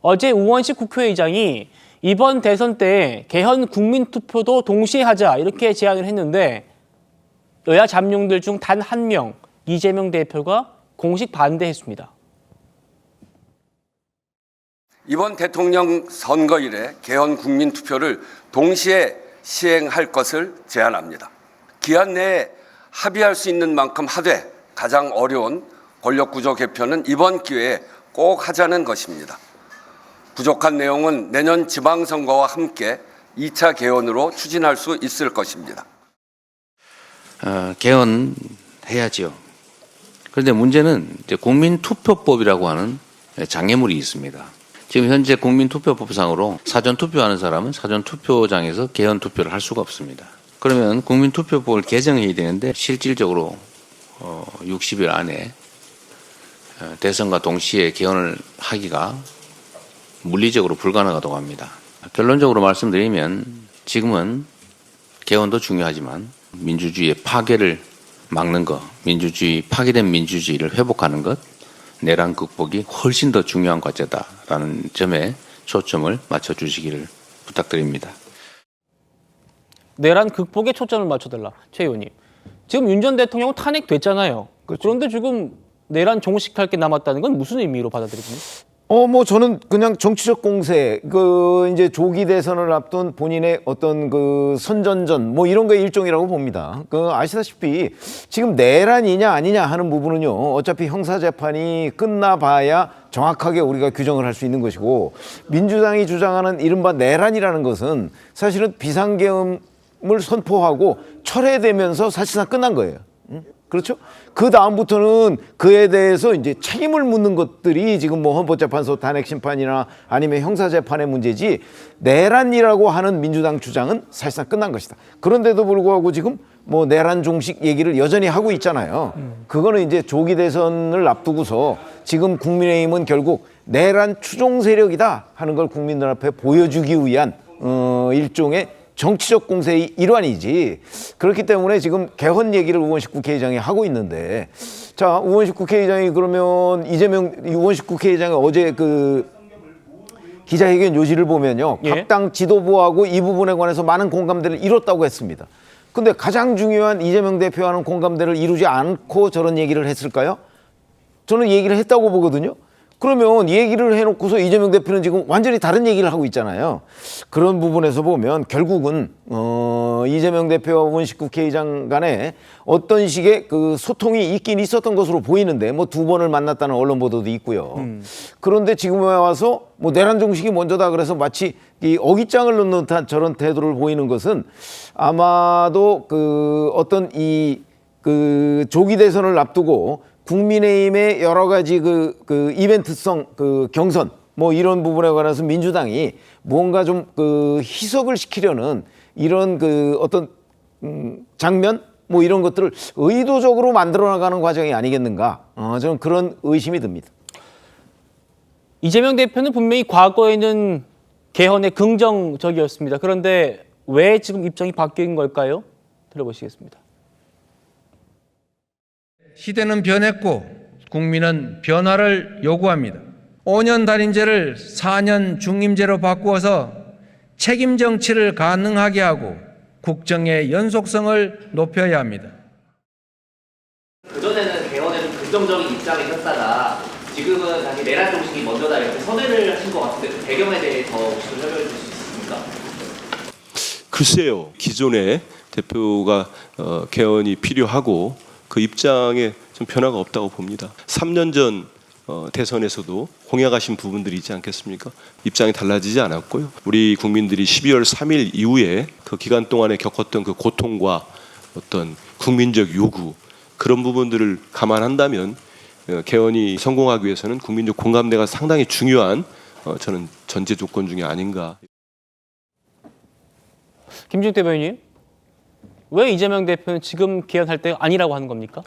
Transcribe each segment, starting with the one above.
어제 우원식 국회의장이 이번 대선 때 개헌 국민투표도 동시에 하자 이렇게 제안을 했는데 여야 잠룡들 중 단 한 명, 이재명 대표가 공식 반대했습니다. 이번 대통령 선거일에 개헌 국민투표를 동시에 시행할 것을 제안합니다. 기한 내에 합의할 수 있는 만큼 하되 가장 어려운 권력구조 개편은 이번 기회에 꼭 하자는 것입니다. 부족한 내용은 내년 지방선거와 함께 2차 개헌으로 추진할 수 있을 것입니다. 개헌해야지요. 그런데 문제는 이제 국민투표법이라고 하는 장애물이 있습니다. 지금 현재 국민투표법상으로 사전투표하는 사람은 사전투표장에서 개헌투표를 할 수가 없습니다. 그러면 국민투표법을 개정해야 되는데 실질적으로 60일 안에 대선과 동시에 개헌을 하기가 물리적으로 불가능하다고 합니다. 결론적으로 말씀드리면 지금은 개헌도 중요하지만 민주주의의 파괴를 막는 것, 파괴된 민주주의를 회복하는 것, 내란 극복이 훨씬 더 중요한 과제다라는 점에 초점을 맞춰주시기를 부탁드립니다. 내란 극복에 초점을 맞춰달라. 최 의원님. 지금 윤 전 대통령 탄핵됐잖아요. 그렇죠. 그런데 지금 내란 종식할 게 남았다는 건 무슨 의미로 받아들이십니까? 저는 그냥 정치적 공세, 이제 조기 대선을 앞둔 본인의 어떤 선전전, 이런 거의 일종이라고 봅니다. 아시다시피 지금 내란이냐 아니냐 하는 부분은요, 어차피 형사재판이 끝나봐야 정확하게 우리가 규정을 할 수 있는 것이고, 민주당이 주장하는 이른바 내란이라는 것은 사실은 비상계엄을 선포하고 철회되면서 사실상 끝난 거예요. 그렇죠? 그 다음부터는 그에 대해서 이제 책임을 묻는 것들이 지금 헌법재판소 탄핵심판이나 아니면 형사재판의 문제지, 내란이라고 하는 민주당 주장은 사실상 끝난 것이다. 그런데도 불구하고 지금 내란 종식 얘기를 여전히 하고 있잖아요. 그거는 이제 조기 대선을 앞두고서 지금 국민의힘은 결국 내란 추종 세력이다 하는 걸 국민들 앞에 보여주기 위한 일종의 정치적 공세의 일환이지. 그렇기 때문에 지금 개헌 얘기를 우원식 국회의장이 하고 있는데, 자, 우원식 국회의장이 그러면 우원식 국회의장이 어제 기자회견 요지를 보면요, 예? 각 당 지도부하고 이 부분에 관해서 많은 공감대를 이뤘다고 했습니다. 근데 가장 중요한 이재명 대표와는 공감대를 이루지 않고 저런 얘기를 했을까요? 저는 얘기를 했다고 보거든요. 그러면 얘기를 해놓고서 이재명 대표는 지금 완전히 다른 얘기를 하고 있잖아요. 그런 부분에서 보면 결국은 이재명 대표와 우원식 국회의장 간에 어떤 식의 소통이 있긴 있었던 것으로 보이는데, 두 번을 만났다는 언론 보도도 있고요. 그런데 지금에 와서 내란 종식이 먼저다 그래서 마치 이 어깃장을 놓는 듯한 저런 태도를 보이는 것은 아마도 어떤 조기 대선을 앞두고 국민의힘의 여러 가지 이벤트성 경선 이런 부분에 관해서 민주당이 무언가 좀 희석을 시키려는 이런 어떤 장면 이런 것들을 의도적으로 만들어 나가는 과정이 아니겠는가, 저는 그런 의심이 듭니다. 이재명 대표는 분명히 과거에는 개헌에 긍정적이었습니다. 그런데 왜 지금 입장이 바뀐 걸까요? 들어보시겠습니다. 시대는 변했고 국민은 변화를 요구합니다. 5년 단임제를 4년 중임제로 바꾸어서 책임 정치를 가능하게 하고 국정의 연속성을 높여야 합니다. 그전에는 개헌에 좀 긍정적인 입장이셨다가 지금은 다시 내란 종식이 먼저다 이렇게 선회를 하신 것 같은데 그 배경에 대해서 혹시 좀 설명해 주실 수 있습니까? 글쎄요. 기존에 대표가 개헌이 필요하고 그 입장에 좀 변화가 없다고 봅니다. 3년 전 대선에서도 공약하신 부분들이 있지 않겠습니까? 입장이 달라지지 않았고요. 우리 국민들이 12월 3일 이후에 그 기간 동안에 겪었던 그 고통과 어떤 국민적 요구, 그런 부분들을 감안한다면 개헌이 성공하기 위해서는 국민적 공감대가 상당히 중요한 저는 전제 조건 중에 아닌가. 김준익 대변인님, 왜 이재명 대표는 지금 개헌할 때 아니라고 하는 겁니까?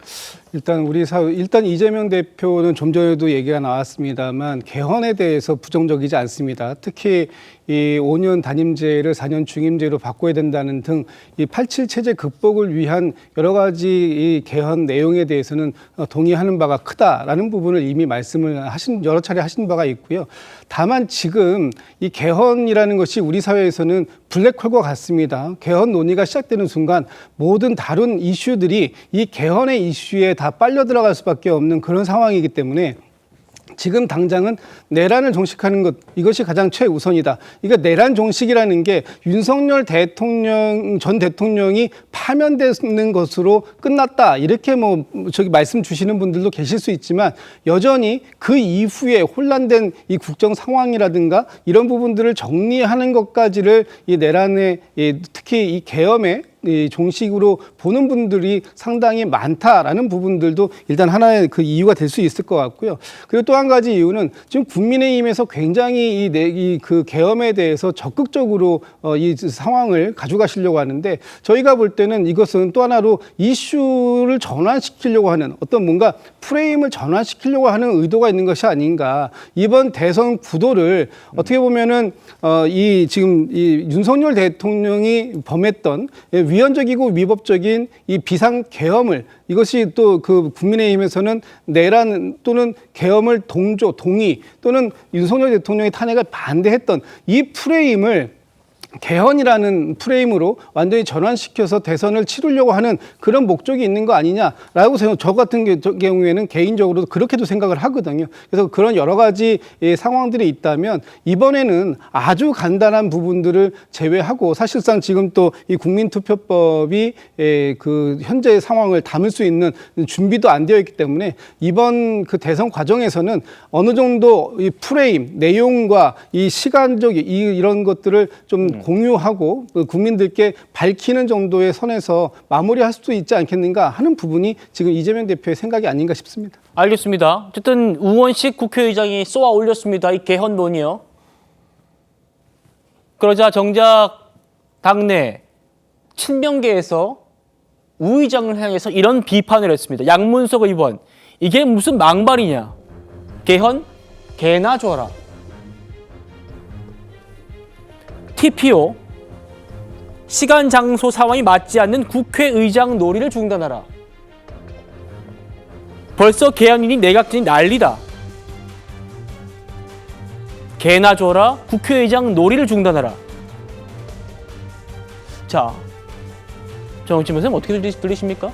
일단 이재명 대표는 좀 전에도 얘기가 나왔습니다만 개헌에 대해서 부정적이지 않습니다. 특히 이 5년 단임제를 4년 중임제로 바꿔야 된다는 등 이 87 체제 극복을 위한 여러 가지 이 개헌 내용에 대해서는 동의하는 바가 크다라는 부분을 이미 말씀을 여러 차례 하신 바가 있고요. 다만 지금 이 개헌이라는 것이 우리 사회에서는 블랙홀과 같습니다. 개헌 논의가 시작되는 순간 모든 다른 이슈들이 이 개헌의 이슈에 다 빨려 들어갈 수밖에 없는 그런 상황이기 때문에 지금 당장은 내란을 종식하는 것, 이것이 가장 최우선이다. 이거 내란 종식이라는 게 윤석열 전 대통령이 파면되는 것으로 끝났다. 이렇게 말씀 주시는 분들도 계실 수 있지만 여전히 그 이후에 혼란된 이 국정 상황이라든가 이런 부분들을 정리하는 것까지를 이 내란의 특히 이 계엄의 이 종식으로 보는 분들이 상당히 많다라는 부분들도 일단 하나의 그 이유가 될 수 있을 것 같고요. 그리고 또 한 가지 이유는 지금 국민의힘에서 굉장히 그 계엄에 대해서 적극적으로 이 상황을 가져가시려고 하는데 저희가 볼 때는 이것은 또 하나로 이슈를 전환시키려고 하는 어떤 뭔가 프레임을 전환시키려고 하는 의도가 있는 것이 아닌가. 이번 대선 구도를 어떻게 보면은 지금 이 윤석열 대통령이 범했던 위헌적이고 위법적인 이 비상 계엄을 이것이 또 그 국민의힘에서는 내란 또는 계엄을 동의 또는 윤석열 대통령의 탄핵을 반대했던 이 프레임을 개헌이라는 프레임으로 완전히 전환시켜서 대선을 치르려고 하는 그런 목적이 있는 거 아니냐라고 저 같은 경우에는 개인적으로도 그렇게도 생각을 하거든요. 그래서 그런 여러 가지 상황들이 있다면 이번에는 아주 간단한 부분들을 제외하고 사실상 지금 또 이 국민투표법이 그 현재 상황을 담을 수 있는 준비도 안 되어 있기 때문에 이번 그 대선 과정에서는 어느 정도 이 프레임, 내용과 이 시간적 이런 것들을 좀 공유하고 국민들께 밝히는 정도의 선에서 마무리할 수도 있지 않겠는가 하는 부분이 지금 이재명 대표의 생각이 아닌가 싶습니다. 알겠습니다. 어쨌든 우원식 국회의장이 쏘아 올렸습니다. 이 개헌론이요. 그러자 정작 당내 친명계에서 우 의장을 향해서 이런 비판을 했습니다. 양문석 의원, 이게 무슨 망발이냐. 개헌? 개나 줘라. TPO, 시간, 장소, 상황이 맞지 않는 국회의장 놀이를 중단하라. 벌써 개헌이니 내각진이 난리다. 개나 줘라, 국회의장 놀이를 중단하라. 자, 정치인 선생님 어떻게 들리십니까?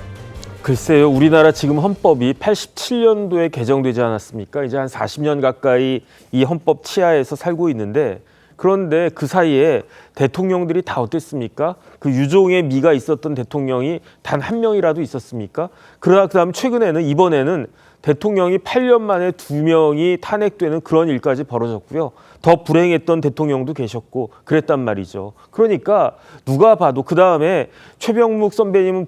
글쎄요, 우리나라 지금 헌법이 87년도에 개정되지 않았습니까? 이제 한 40년 가까이 이 헌법 치하에서 살고 있는데 그런데 그 사이에 대통령들이 다 어땠습니까? 그 유종의 미가 있었던 대통령이 단 한 명이라도 있었습니까? 그다음 최근에는 이번에는 대통령이 8년 만에 2명이 탄핵되는 그런 일까지 벌어졌고요. 더 불행했던 대통령도 계셨고 그랬단 말이죠. 그러니까 누가 봐도 그다음에 최병묵 선배님은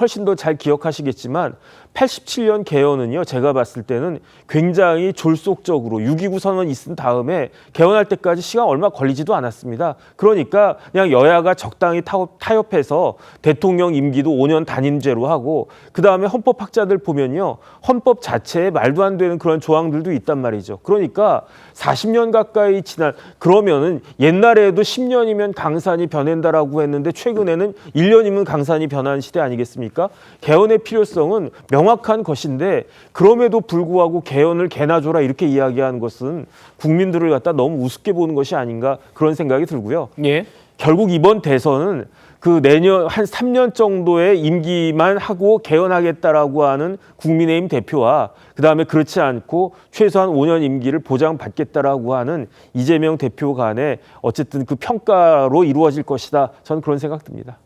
훨씬 더 잘 기억하시겠지만 87년 개헌은요, 제가 봤을 때는 굉장히 졸속적으로 6.29 선언 있은 다음에 개헌할 때까지 시간 얼마 걸리지도 않았습니다. 그러니까 그냥 여야가 적당히 타협해서 대통령 임기도 5년 단임제로 하고 그다음에 헌법학자들 보면요, 헌법 자체에 말도 안 되는 그런 조항들도 있단 말이죠. 그러니까 40년 가까이 지난, 그러면은 옛날에도 10년이면 강산이 변한다라고 했는데 최근에는 1년이면 강산이 변하는 시대 아니겠습니까? 개헌의 필요성은 명확한 것인데 그럼에도 불구하고 개헌을 개나 줘라 이렇게 이야기하는 것은 국민들을 갖다 너무 우습게 보는 것이 아닌가 그런 생각이 들고요. 예. 결국 이번 대선은 그 내년 한 3년 정도의 임기만 하고 개헌하겠다라고 하는 국민의힘 대표와 그다음에 그렇지 않고 최소한 5년 임기를 보장받겠다라고 하는 이재명 대표 간의 어쨌든 그 평가로 이루어질 것이다. 저는 그런 생각 듭니다.